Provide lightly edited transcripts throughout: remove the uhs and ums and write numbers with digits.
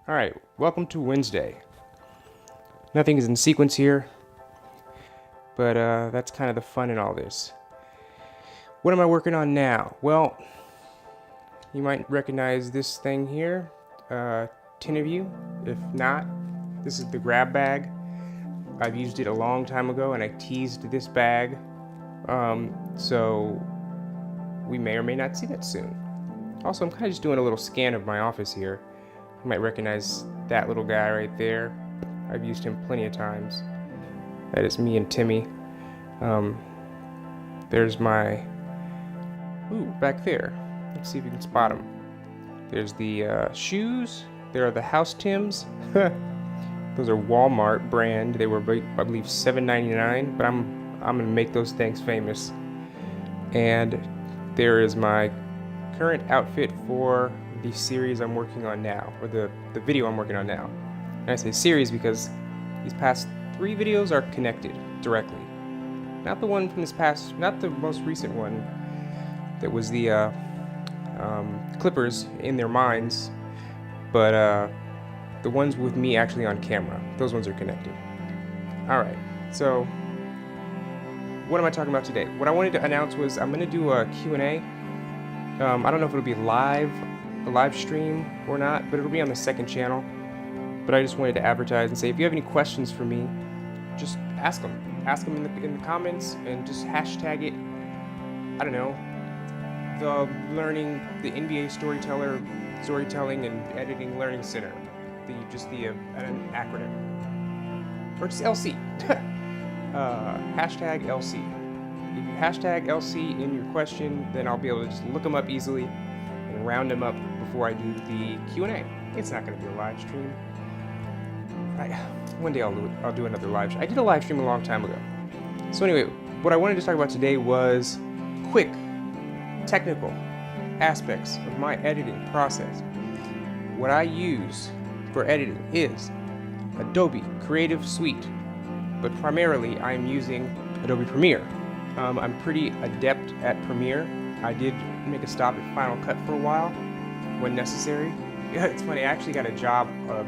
Alright, welcome to Wednesday. Nothing is in sequence here, but that's kind of the fun in all this. What am I working on now? Well, you might recognize this thing here, 10 of you. If not, this is the grab bag. I've used it a long time ago and I teased this bag, so we may or may not see that soon. Also, I'm kind of just doing a little scan of my office here. You might recognize that little guy right there. I've used him plenty of times. That is me and Timmy. There's my... Ooh, back there. Let's see if you can spot him. There's the shoes. There are the House Tims. Those are Walmart brand. They were, I believe, $7.99, but I'm gonna make those things famous. And there is my current outfit for the series I'm working on now, or the video I'm working on now. And I say series because these past 3 videos are connected directly. Not the one from this past, not the most recent one that was the Clippers in their minds, but the ones with me actually on camera. Those ones are connected. Alright, so what am I talking about today? What I wanted to announce was I'm going to do a Q&A. I don't know if it'll be a live stream or not, but it'll be on the second channel. But I just wanted to advertise and say, if you have any questions for me, just ask them. Ask them in the comments and just hashtag it, I don't know, the NBA Storytelling and Editing Learning Center. An acronym. Or just LC. Hashtag LC. If you hashtag LC in your question, then I'll be able to just look them up easily and round them up before I do the Q&A. It's not going to be a live stream. One day I'll do another live stream. I did a live stream a long time ago. So anyway, what I wanted to talk about today was quick technical aspects of my editing process. What I use for editing is Adobe Creative Suite, but primarily I'm using Adobe Premiere. I'm pretty adept at Premiere. I did make a stop at Final Cut for a while when necessary. Yeah, it's funny, I actually got a job a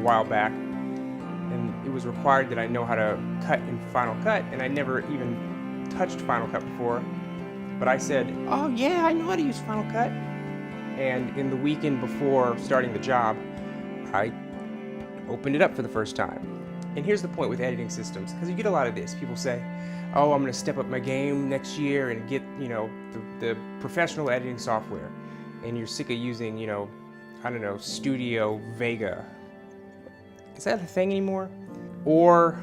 while back and it was required that I know how to cut in Final Cut, and I never even touched Final Cut before. But I said, oh yeah, I know how to use Final Cut. And in the weekend before starting the job, I opened it up for the first time. And here's the point with editing systems, because you get a lot of this. People say, oh, I'm going to step up my game next year and get, the professional editing software. And you're sick of using, I don't know, Studio Vega. Is that a thing anymore? Or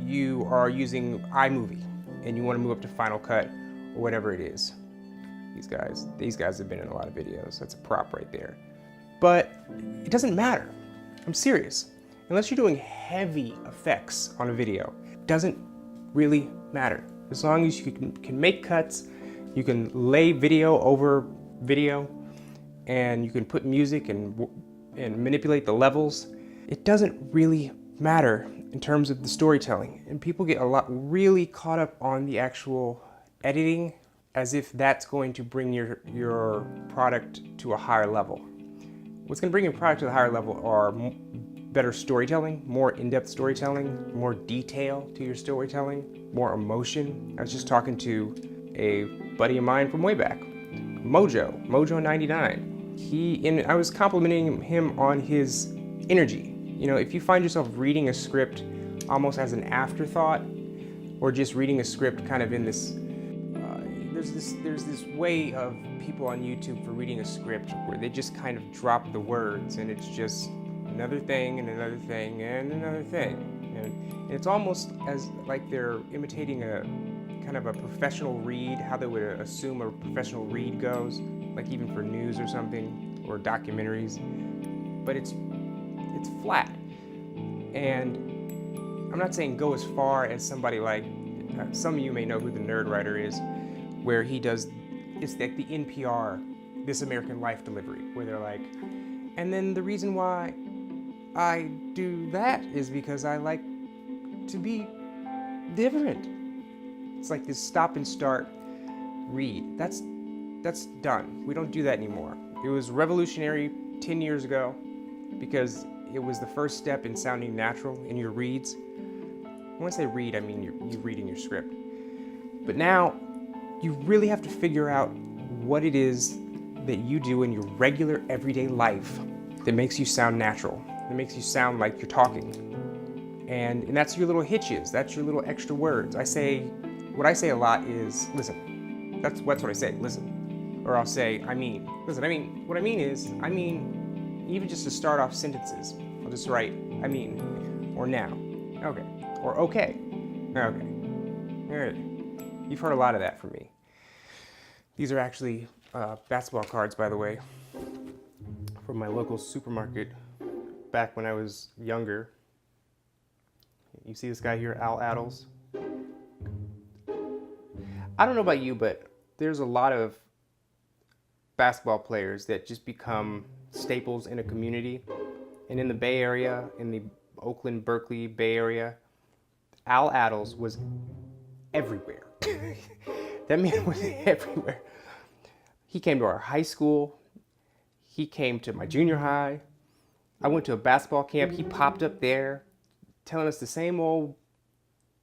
you are using iMovie and you want to move up to Final Cut or whatever it is. These guys have been in a lot of videos. That's a prop right there. But it doesn't matter. I'm serious. Unless you're doing heavy effects on a video, it doesn't really matter. As long as you can make cuts, you can lay video over video, and you can put music and manipulate the levels, it doesn't really matter in terms of the storytelling. And people get really caught up on the actual editing as if that's going to bring your product to a higher level. What's going to bring your product to a higher level are better storytelling, more in-depth storytelling, more detail to your storytelling, more emotion. I was just talking to a buddy of mine from way back, Mojo99. I was complimenting him on his energy. If you find yourself reading a script almost as an afterthought, or just reading a script kind of in this, there's this way of people on YouTube for reading a script where they just kind of drop the words and it's just another thing and another thing and another thing. And it's almost as like they're imitating a kind of a professional read, how they would assume a professional read goes, like even for news or something, or documentaries. But it's flat. And I'm not saying go as far as somebody like, some of you may know who the Nerdwriter is, where he does, it's like the NPR, This American Life delivery, where they're like, and then the reason why I do that is because I like to be different. It's like this stop and start read. That's done. We don't do that anymore. It was revolutionary 10 years ago, because it was the first step in sounding natural in your reads. When I say read, I mean you reading your script. But now, you really have to figure out what it is that you do in your regular everyday life that makes you sound natural, that makes you sound like you're talking. And that's your little hitches, that's your little extra words. What I say a lot is, listen. That's what I say, listen. Or I'll say, I mean. Listen, what I mean is, even just to start off sentences, I'll just write, I mean, or now, okay, or okay, okay. All right. You've heard a lot of that from me. These are actually basketball cards, by the way, from my local supermarket back when I was younger. You see this guy here, Al Attles? I don't know about you, but there's a lot of basketball players that just become staples in a community. And in the Bay Area, in the Oakland, Berkeley Bay Area, Al Attles was everywhere. That man was everywhere. He came to our high school. He came to my junior high. I went to a basketball camp. He popped up there telling us the same old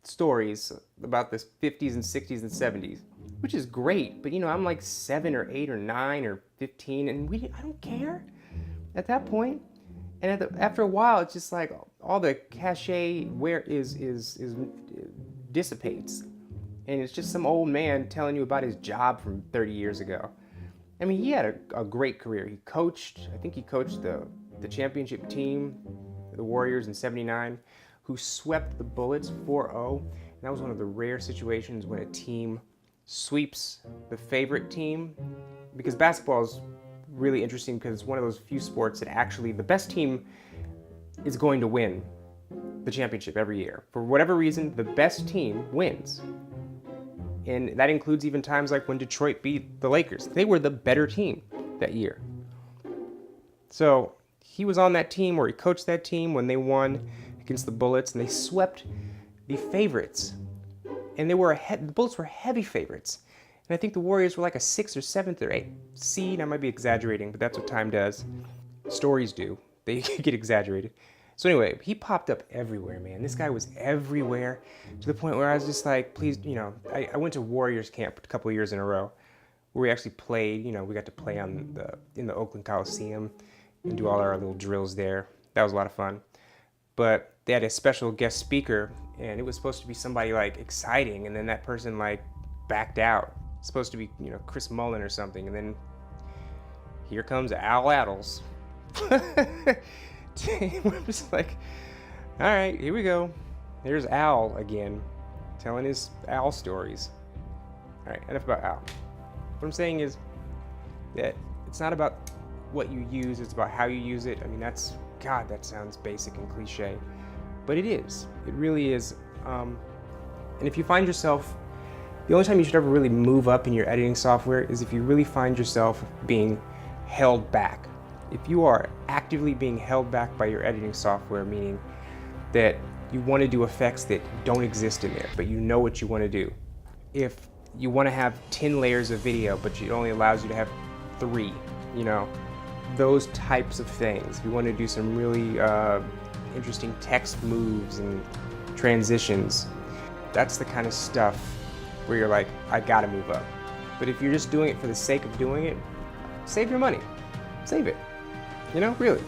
stories about the 50s and 60s and 70s, which is great. But I'm like 7 or 8 or 9 or 15, and I don't care at that point. And after a while, it's just like all the cachet dissipates. And it's just some old man telling you about his job from 30 years ago. I mean, he had a great career. I think he coached the championship team, the Warriors in '79, who swept the Bullets 4-0. And that was one of the rare situations when a team sweeps the favorite team. Because basketball is really interesting because it's one of those few sports that actually the best team is going to win the championship every year. For whatever reason, the best team wins. And that includes even times like when Detroit beat the Lakers. They were the better team that year. So he was on that team, or he coached that team when they won against the Bullets, and they swept the favorites. And the Bullets were heavy favorites. And I think the Warriors were like a 6th or 7th or 8th seed. I might be exaggerating, but that's what time does. Stories do. They get exaggerated. So anyway, he popped up everywhere, man. This guy was everywhere to the point where I was just like, please, I went to Warriors camp a couple of years in a row where we actually played, we got to play in the Oakland Coliseum and do all our little drills there. That was a lot of fun. But they had a special guest speaker, and it was supposed to be somebody like exciting, and then that person like backed out. It's supposed to be, Chris Mullin or something, and then here comes Al Attles. We're just like, all right, here we go. There's Al again, telling his Al stories. All right, enough about Al. What I'm saying is that it's not about what you use, it's about how you use it. I mean, that sounds basic and cliche, but it is. It really is. And if you find yourself, the only time you should ever really move up in your editing software is if you really find yourself being held back. If you are actively being held back by your editing software, meaning that you want to do effects that don't exist in there, but you know what you want to do. If you want to have 10 layers of video, but it only allows you to have 3, those types of things. If you want to do some really interesting text moves and transitions, that's the kind of stuff where you're like, I gotta move up. But if you're just doing it for the sake of doing it, save your money. Save it. Really.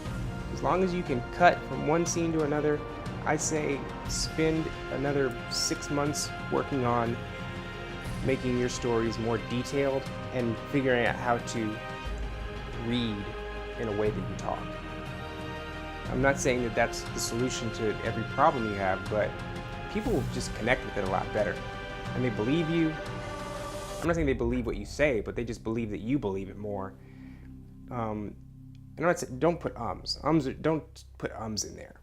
As long as you can cut from one scene to another, I say spend another 6 months working on making your stories more detailed and figuring out how to read in a way that you talk. I'm not saying that that's the solution to every problem you have, but people just connect with it a lot better. And they believe you. I'm not saying they believe what you say, but they just believe that you believe it more. And I'm not saying, don't put ums. Don't put ums in there.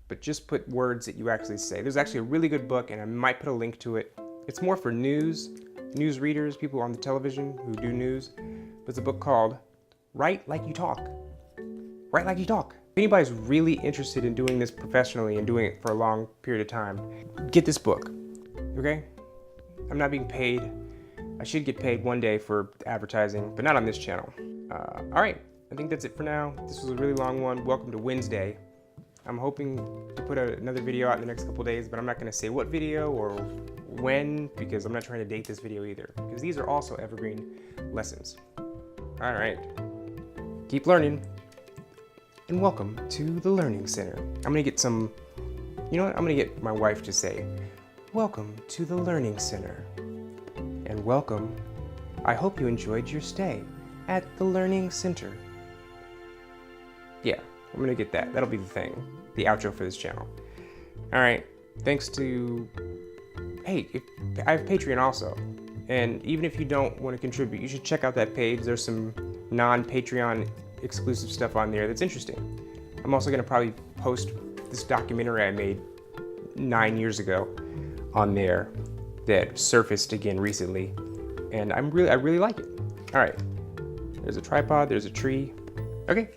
But just put words that you actually say. There's actually a really good book, and I might put a link to it. It's more for news readers, people on the television who do news. But it's a book called Write Like You Talk. Write Like You Talk. If anybody's really interested in doing this professionally and doing it for a long period of time, get this book, okay? I'm not being paid. I should get paid one day for advertising, but not on this channel. All right, I think that's it for now. This was a really long one. Welcome to Wednesday. I'm hoping to put another video out in the next couple days, but I'm not gonna say what video or when, because I'm not trying to date this video either, because these are also evergreen lessons. All right, keep learning, and welcome to the Learning Center. I'm gonna get some, you know what? I'm gonna get my wife to say, welcome to the Learning Center, and welcome. I hope you enjoyed your stay at the Learning Center. Yeah, I'm gonna get that. That'll be the thing, the outro for this channel. All right, thanks to, hey, I have Patreon also. And even if you don't want to contribute, you should check out that page. There's some non-Patreon exclusive stuff on there that's interesting. I'm also gonna probably post this documentary I made 9 years ago on there that surfaced again recently. And I really like it. All right, there's a tripod, there's a tree. Okay.